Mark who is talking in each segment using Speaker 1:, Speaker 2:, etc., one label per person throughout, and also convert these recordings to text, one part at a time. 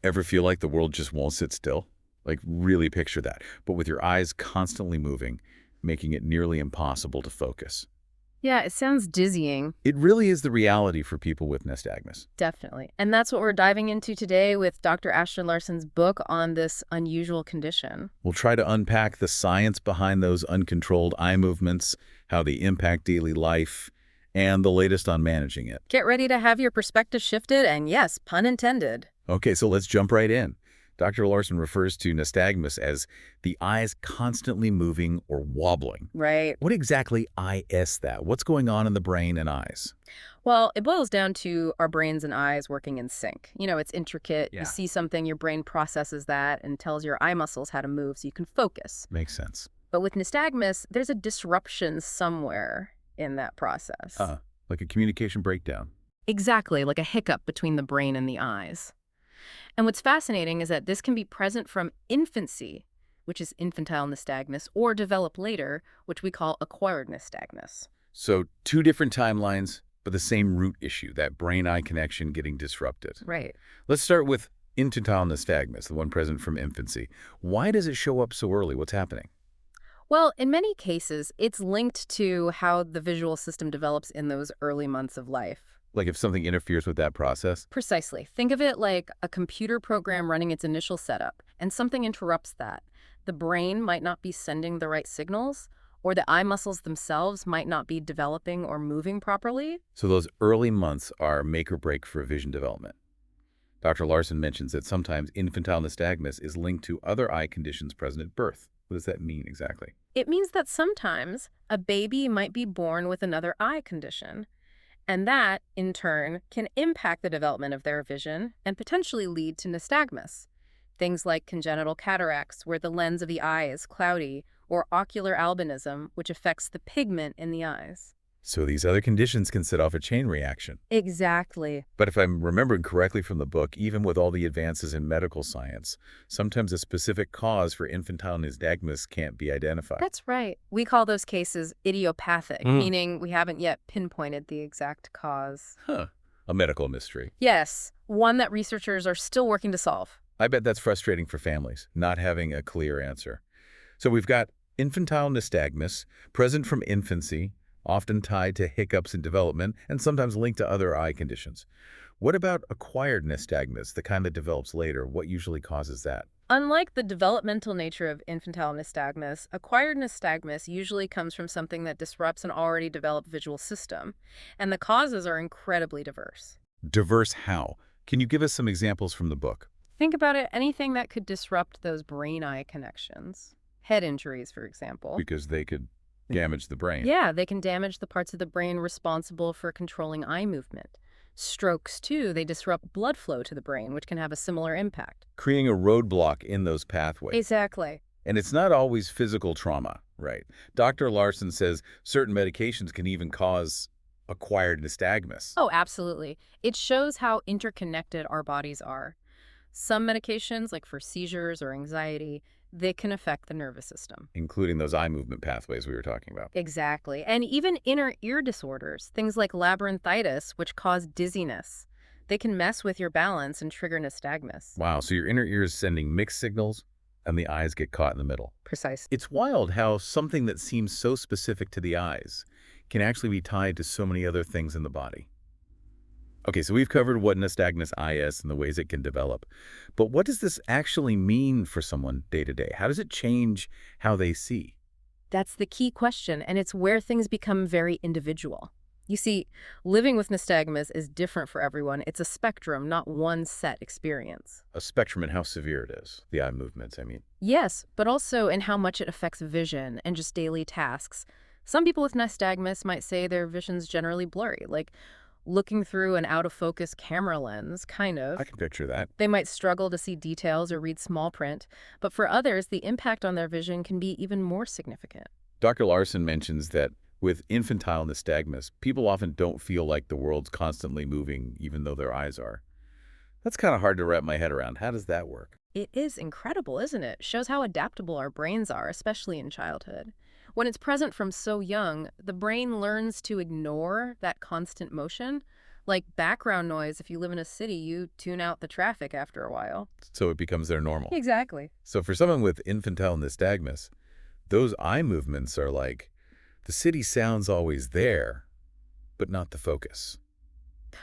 Speaker 1: Ever feel like the world just won't sit still? Like, really picture that, but with your eyes constantly moving, making it nearly impossible to focus.
Speaker 2: Yeah, it sounds dizzying.
Speaker 1: It really is the reality for people with nystagmus.
Speaker 2: Definitely. And that's what we're diving into today with Dr. Astrid Larsen's book on this unusual condition.
Speaker 1: We'll try to unpack the science behind those uncontrolled eye movements, how they impact daily life, and the latest on managing it.
Speaker 2: Get ready to have your perspective shifted, and yes, pun intended.
Speaker 1: Okay, so let's jump right in. Dr. Larsen refers to nystagmus as the eyes constantly moving or wobbling.
Speaker 2: Right.
Speaker 1: What exactly is that? What's going on in the brain and eyes?
Speaker 2: Well, it boils down to our brains and eyes working in sync. It's intricate. You
Speaker 1: Yeah.
Speaker 2: see something, your brain processes that and tells your eye muscles how to move so you can focus.
Speaker 1: Makes sense.
Speaker 2: But with nystagmus, there's a disruption somewhere in that process.
Speaker 1: Like a communication breakdown.
Speaker 2: Exactly, like a hiccup between the brain and the eyes. And what's fascinating is that this can be present from infancy, which is infantile nystagmus, or develop later, which we call acquired nystagmus.
Speaker 1: So two different timelines, but the same root issue, that brain-eye connection getting disrupted.
Speaker 2: Right.
Speaker 1: Let's start with infantile nystagmus, the one present from infancy. Why does it show up so early? What's happening?
Speaker 2: Well, in many cases, it's linked to how the visual system develops in those early months of life.
Speaker 1: Like if something interferes with that process?
Speaker 2: Precisely. Think of it like a computer program running its initial setup, and something interrupts that. The brain might not be sending the right signals, or the eye muscles themselves might not be developing or moving properly.
Speaker 1: So those early months are make or break for vision development. Dr. Larsen mentions that sometimes infantile nystagmus is linked to other eye conditions present at birth. What does that mean exactly?
Speaker 2: It means that sometimes a baby might be born with another eye condition, and that, in turn, can impact the development of their vision and potentially lead to nystagmus. Things like congenital cataracts, where the lens of the eye is cloudy, or ocular albinism, which affects the pigment in the eyes.
Speaker 1: So these other conditions can set off a chain reaction.
Speaker 2: Exactly.
Speaker 1: But if I'm remembering correctly from the book, even with all the advances in medical science, sometimes a specific cause for infantile nystagmus can't be identified.
Speaker 2: That's right. We call those cases idiopathic, meaning we haven't yet pinpointed the exact cause.
Speaker 1: A medical mystery.
Speaker 2: Yes, one that researchers are still working to solve.
Speaker 1: I bet that's frustrating for families, not having a clear answer. So we've got infantile nystagmus, present from infancy, often tied to hiccups in development, and sometimes linked to other eye conditions. What about acquired nystagmus, the kind that develops later? What usually causes that?
Speaker 2: Unlike the developmental nature of infantile nystagmus, acquired nystagmus usually comes from something that disrupts an already developed visual system, and the causes are incredibly diverse.
Speaker 1: Diverse how? Can you give us some examples from the book?
Speaker 2: Think about it, anything that could disrupt those brain-eye connections. Head injuries, for example.
Speaker 1: Because they could damage the brain.
Speaker 2: Yeah, they can damage the parts of the brain responsible for controlling eye movement. Strokes, too, they disrupt blood flow to the brain, which can have a similar impact.
Speaker 1: Creating a roadblock in those pathways.
Speaker 2: Exactly.
Speaker 1: And it's not always physical trauma, right? Dr. Larsen says certain medications can even cause acquired nystagmus.
Speaker 2: Oh, absolutely. It shows how interconnected our bodies are. Some medications, like for seizures or anxiety, they can affect the nervous system.
Speaker 1: Including those eye movement pathways we were talking about.
Speaker 2: Exactly. And even inner ear disorders, things like labyrinthitis, which cause dizziness. They can mess with your balance and trigger nystagmus.
Speaker 1: Wow, so your inner ear is sending mixed signals and the eyes get caught in the middle.
Speaker 2: Precisely.
Speaker 1: It's wild how something that seems so specific to the eyes can actually be tied to so many other things in the body. Okay, so we've covered what nystagmus is and the ways it can develop. But what does this actually mean for someone day to day? How does it change how they see?
Speaker 2: That's the key question, and it's where things become very individual. You see, living with nystagmus is different for everyone. It's a spectrum, not one set experience.
Speaker 1: A spectrum in how severe it is, the eye movements, I mean.
Speaker 2: Yes, but also in how much it affects vision and just daily tasks. Some people with nystagmus might say their vision's generally blurry, like looking through an out-of-focus camera lens, kind of.
Speaker 1: I can picture that.
Speaker 2: They might struggle to see details or read small print, but for others, the impact on their vision can be even more significant.
Speaker 1: Dr. Larsen mentions that with infantile nystagmus, people often don't feel like the world's constantly moving, even though their eyes are. That's kind of hard to wrap my head around. How does that work?
Speaker 2: It is incredible, isn't it? Shows how adaptable our brains are, especially in childhood. When it's present from so young, the brain learns to ignore that constant motion, Like background noise, if you live in a city, you tune out the traffic after a while.
Speaker 1: So it becomes their normal.
Speaker 2: Exactly.
Speaker 1: So for someone with infantile nystagmus, those eye movements are like, the city sound's always there, but not the focus.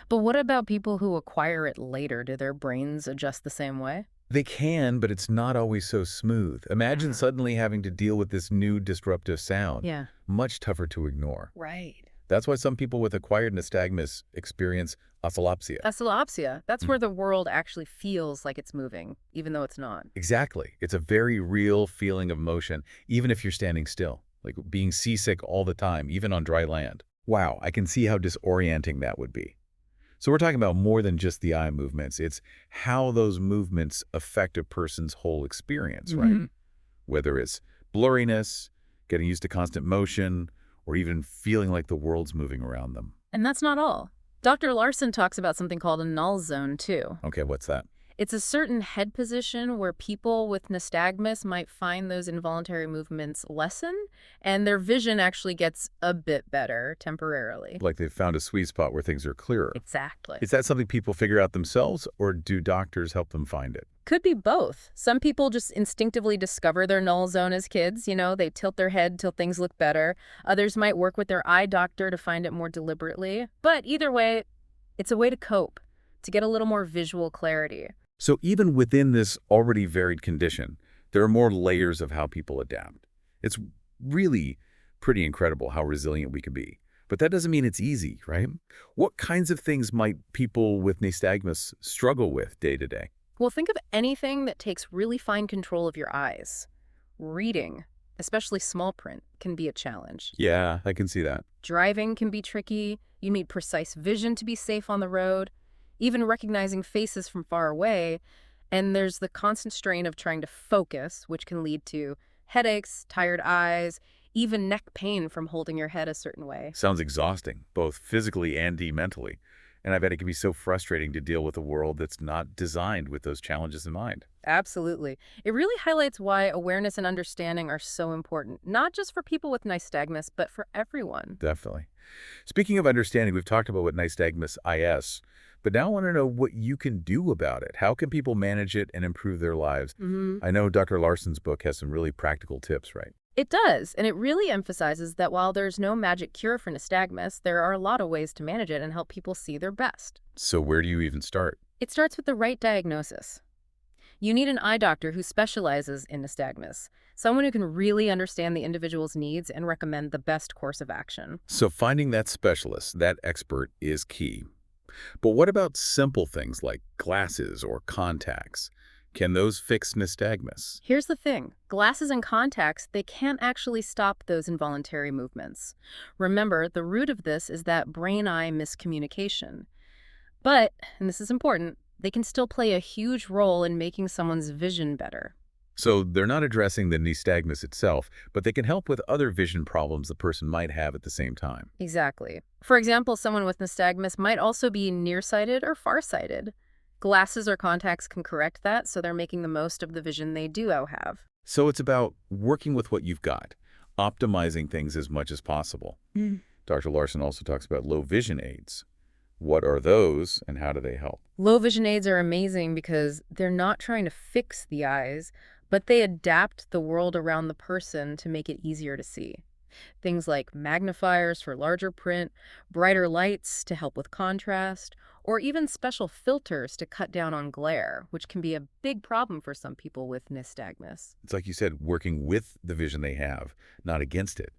Speaker 2: But what about people who acquire it later? Do their brains adjust the same way?
Speaker 1: They can, but it's not always so smooth. Imagine suddenly having to deal with this new disruptive sound.
Speaker 2: Yeah.
Speaker 1: Much tougher to ignore.
Speaker 2: Right.
Speaker 1: That's why some people with acquired nystagmus experience oscillopsia.
Speaker 2: Oscillopsia, that's where the world actually feels like it's moving, even though it's not.
Speaker 1: Exactly. It's a very real feeling of motion, even if you're standing still, like being seasick all the time, even on dry land. Wow, I can see how disorienting that would be. So we're talking about more than just the eye movements. It's how those movements affect a person's whole experience, right? Whether it's blurriness, getting used to constant motion, or even feeling like the world's moving around them.
Speaker 2: And that's not all. Dr. Larsen talks about something called a null zone, too.
Speaker 1: Okay, what's that?
Speaker 2: It's a certain head position where people with nystagmus might find those involuntary movements lessen, and their vision actually gets a bit better temporarily.
Speaker 1: Like they've found a sweet spot where things are clearer.
Speaker 2: Exactly.
Speaker 1: Is that something people figure out themselves, or do doctors help them find it?
Speaker 2: Could be both. Some people just instinctively discover their null zone as kids. They tilt their head till things look better. Others might work with their eye doctor to find it more deliberately. But either way, it's a way to cope, to get a little more visual clarity.
Speaker 1: So even within this already varied condition, there are more layers of how people adapt. It's really pretty incredible how resilient we can be. But that doesn't mean it's easy, right? What kinds of things might people with nystagmus struggle with day to day?
Speaker 2: Well, think of anything that takes really fine control of your eyes. Reading, especially small print, can be a challenge.
Speaker 1: Yeah, I can see that.
Speaker 2: Driving can be tricky. You need precise vision to be safe on the road. Even recognizing faces from far away. And there's the constant strain of trying to focus, which can lead to headaches, tired eyes, even neck pain from holding your head a certain way.
Speaker 1: Sounds exhausting, both physically and mentally. And I bet it can be so frustrating to deal with a world that's not designed with those challenges in mind.
Speaker 2: Absolutely. It really highlights why awareness and understanding are so important, not just for people with nystagmus, but for everyone.
Speaker 1: Definitely. Speaking of understanding, we've talked about what nystagmus is, but now I want to know what you can do about it. How can people manage it and improve their lives? I know Dr. Larsen's book has some really practical tips, right?
Speaker 2: It does, and it really emphasizes that while there's no magic cure for nystagmus, there are a lot of ways to manage it and help people see their best.
Speaker 1: So where do you even start?
Speaker 2: It starts with the right diagnosis. You need an eye doctor who specializes in nystagmus, someone who can really understand the individual's needs and recommend the best course of action.
Speaker 1: So finding that specialist, that expert, is key. But what about simple things like glasses or contacts? Can those fix nystagmus?
Speaker 2: Here's the thing. Glasses and contacts, they can't actually stop those involuntary movements. Remember, the root of this is that brain-eye miscommunication. But, and this is important, they can still play a huge role in making someone's vision better.
Speaker 1: So they're not addressing the nystagmus itself, but they can help with other vision problems the person might have at the same time.
Speaker 2: Exactly. For example, someone with nystagmus might also be nearsighted or farsighted. Glasses or contacts can correct that, so they're making the most of the vision they do have.
Speaker 1: So it's about working with what you've got, optimizing things as much as possible. Dr. Larsen also talks about low vision aids. What are those and how do they help?
Speaker 2: Low vision aids are amazing because they're not trying to fix the eyes, but they adapt the world around the person to make it easier to see. Things like magnifiers for larger print, brighter lights to help with contrast, or even special filters to cut down on glare, which can be a big problem for some people with nystagmus.
Speaker 1: It's like you said, working with the vision they have, not against it.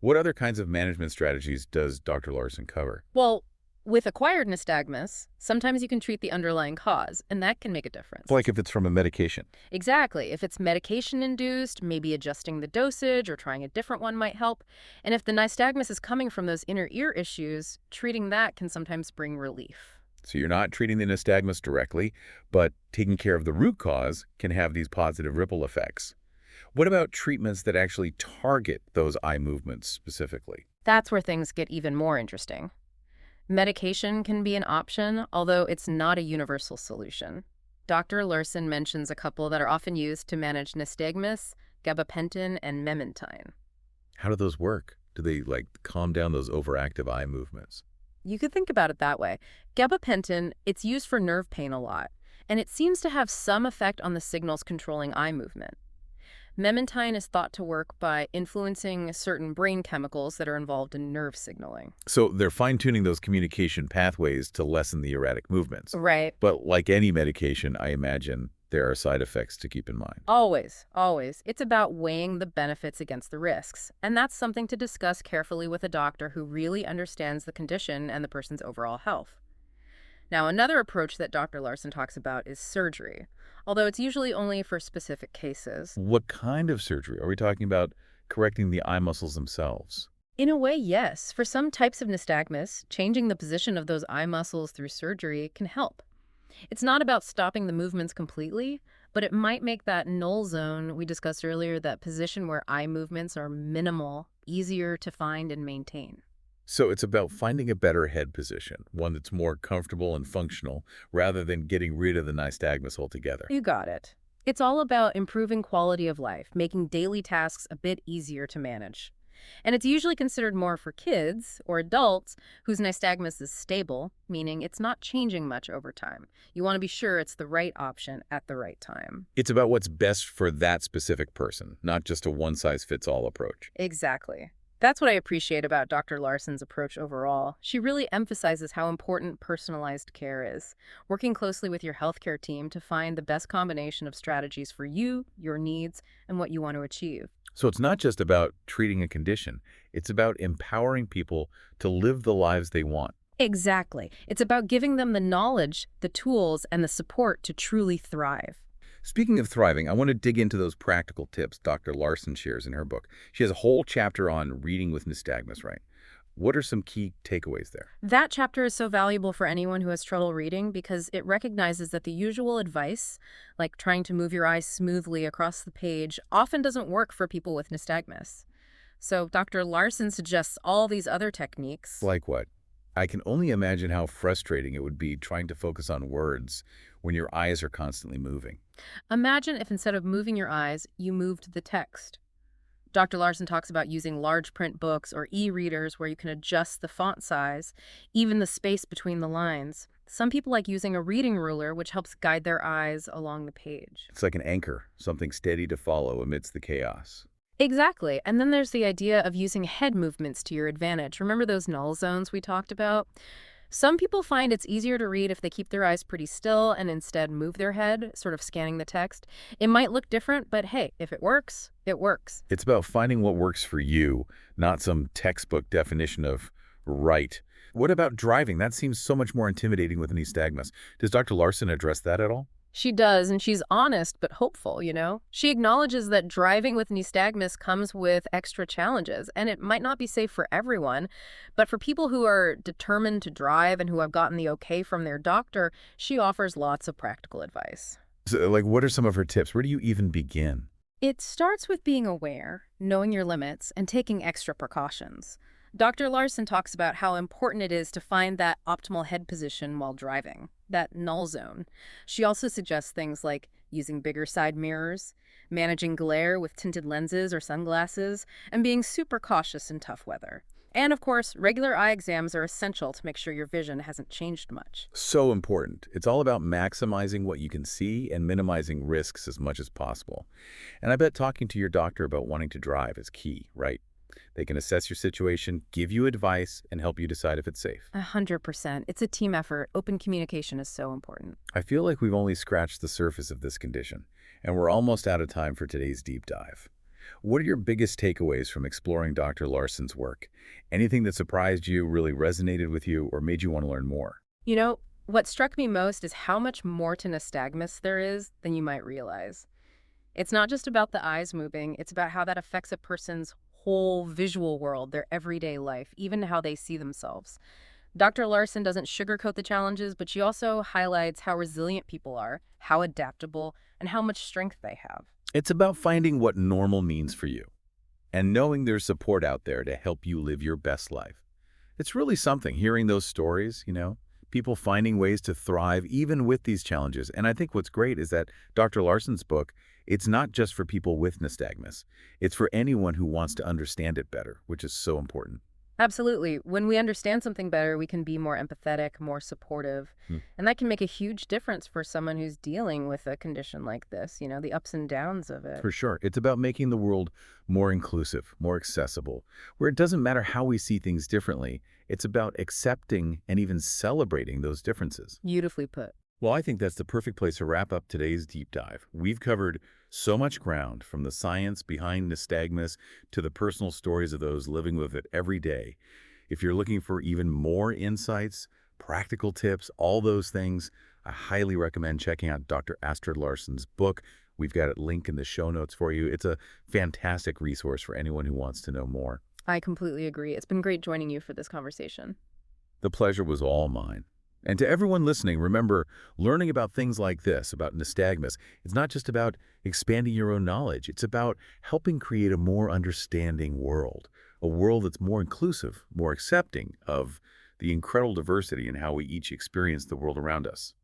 Speaker 1: What other kinds of management strategies does Dr. Larsen cover?
Speaker 2: Well, with acquired nystagmus, sometimes you can treat the underlying cause, and that can make a difference.
Speaker 1: Like if it's from a medication.
Speaker 2: Exactly. If it's medication-induced, maybe adjusting the dosage or trying a different one might help. And if the nystagmus is coming from those inner ear issues, treating that can sometimes bring relief.
Speaker 1: So you're not treating the nystagmus directly, but taking care of the root cause can have these positive ripple effects. What about treatments that actually target those eye movements specifically?
Speaker 2: That's where things get even more interesting. Medication can be an option, although it's not a universal solution. Dr. Larsen mentions a couple that are often used to manage nystagmus, gabapentin, and memantine.
Speaker 1: How do those work? Do they, calm down those overactive eye movements?
Speaker 2: You could think about it that way. Gabapentin, it's used for nerve pain a lot, and it seems to have some effect on the signals controlling eye movement. Memantine is thought to work by influencing certain brain chemicals that are involved in nerve signaling.
Speaker 1: So they're fine-tuning those communication pathways to lessen the erratic movements.
Speaker 2: Right.
Speaker 1: But like any medication, I imagine there are side effects to keep in mind.
Speaker 2: Always, always. It's about weighing the benefits against the risks. And that's something to discuss carefully with a doctor who really understands the condition and the person's overall health. Now, another approach that Dr. Larsen talks about is surgery, although it's usually only for specific cases.
Speaker 1: What kind of surgery? Are we talking about correcting the eye muscles themselves?
Speaker 2: In a way, yes. For some types of nystagmus, changing the position of those eye muscles through surgery can help. It's not about stopping the movements completely, but it might make that null zone we discussed earlier, that position where eye movements are minimal, easier to find and maintain.
Speaker 1: So it's about finding a better head position, one that's more comfortable and functional, rather than getting rid of the nystagmus altogether.
Speaker 2: You got it. It's all about improving quality of life, making daily tasks a bit easier to manage. And it's usually considered more for kids or adults whose nystagmus is stable, meaning it's not changing much over time. You want to be sure it's the right option at the right time.
Speaker 1: It's about what's best for that specific person, not just a one-size-fits-all approach.
Speaker 2: Exactly. That's what I appreciate about Dr. Larsen's approach overall. She really emphasizes how important personalized care is, working closely with your healthcare team to find the best combination of strategies for you, your needs, and what you want to achieve.
Speaker 1: So it's not just about treating a condition. It's about empowering people to live the lives they want.
Speaker 2: Exactly. It's about giving them the knowledge, the tools, and the support to truly thrive.
Speaker 1: Speaking of thriving, I want to dig into those practical tips Dr. Larsen shares in her book. She has a whole chapter on reading with nystagmus, right? What are some key takeaways there?
Speaker 2: That chapter is so valuable for anyone who has trouble reading because it recognizes that the usual advice, like trying to move your eyes smoothly across the page, often doesn't work for people with nystagmus. So Dr. Larsen suggests all these other techniques.
Speaker 1: Like what? I can only imagine how frustrating it would be trying to focus on words when your eyes are constantly moving.
Speaker 2: Imagine if instead of moving your eyes, you moved the text. Dr. Larsen talks about using large print books or e-readers where you can adjust the font size, even the space between the lines. Some people like using a reading ruler, which helps guide their eyes along the page.
Speaker 1: It's like an anchor, something steady to follow amidst the chaos.
Speaker 2: Exactly. And then there's the idea of using head movements to your advantage. Remember those null zones we talked about? Some people find it's easier to read if they keep their eyes pretty still and instead move their head, sort of scanning the text. It might look different, but hey, if it works, it works.
Speaker 1: It's about finding what works for you, not some textbook definition of right. What about driving? That seems so much more intimidating with nystagmus. Does Dr. Larsen address that at all?
Speaker 2: She does, and she's honest but hopeful, you know? She acknowledges that driving with nystagmus comes with extra challenges, and it might not be safe for everyone, but for people who are determined to drive and who have gotten the okay from their doctor, she offers lots of practical advice.
Speaker 1: So, like, what are some of her tips? Where do you even begin?
Speaker 2: It starts with being aware, knowing your limits, and taking extra precautions. Dr. Larsen talks about how important it is to find that optimal head position while driving, that null zone. She also suggests things like using bigger side mirrors, managing glare with tinted lenses or sunglasses, and being super cautious in tough weather. And of course, regular eye exams are essential to make sure your vision hasn't changed much.
Speaker 1: So important. It's all about maximizing what you can see and minimizing risks as much as possible. And I bet talking to your doctor about wanting to drive is key, right? They can assess your situation, give you advice, and help you decide if it's safe.
Speaker 2: 100%. It's a team effort. Open communication is so important.
Speaker 1: I feel like we've only scratched the surface of this condition, and we're almost out of time for today's deep dive. What are your biggest takeaways from exploring Dr. Larsen's work? Anything that surprised you, really resonated with you, or made you want to learn more?
Speaker 2: You know, what struck me most is how much more to nystagmus there is than you might realize. It's not just about the eyes moving, it's about how that affects a person's whole visual world, their everyday life, even how they see themselves. Dr. Larsen doesn't sugarcoat the challenges, but she also highlights how resilient people are, how adaptable, and how much strength they have.
Speaker 1: It's about finding what normal means for you and knowing there's support out there to help you live your best life. It's really something hearing those stories, people finding ways to thrive even with these challenges. And I think what's great is that Dr. Larsen's book, it's not just for people with nystagmus. It's for anyone who wants to understand it better, which is so important.
Speaker 2: Absolutely. When we understand something better, we can be more empathetic, more supportive,
Speaker 1: Hmm.
Speaker 2: and that can make a huge difference for someone who's dealing with a condition like this, the ups and downs of it.
Speaker 1: For sure. It's about making the world more inclusive, more accessible, where it doesn't matter how we see things differently. It's about accepting and even celebrating those differences.
Speaker 2: Beautifully put.
Speaker 1: Well, I think that's the perfect place to wrap up today's deep dive. We've covered so much ground, from the science behind nystagmus to the personal stories of those living with it every day. If you're looking for even more insights, practical tips, all those things, I highly recommend checking out Dr. Astrid Larsen's book. We've got a link in the show notes for you. It's a fantastic resource for anyone who wants to know more.
Speaker 2: I completely agree. It's been great joining you for this conversation.
Speaker 1: The pleasure was all mine. And to everyone listening, remember, learning about things like this, about nystagmus, it's not just about expanding your own knowledge. It's about helping create a more understanding world, a world that's more inclusive, more accepting of the incredible diversity in how we each experience the world around us.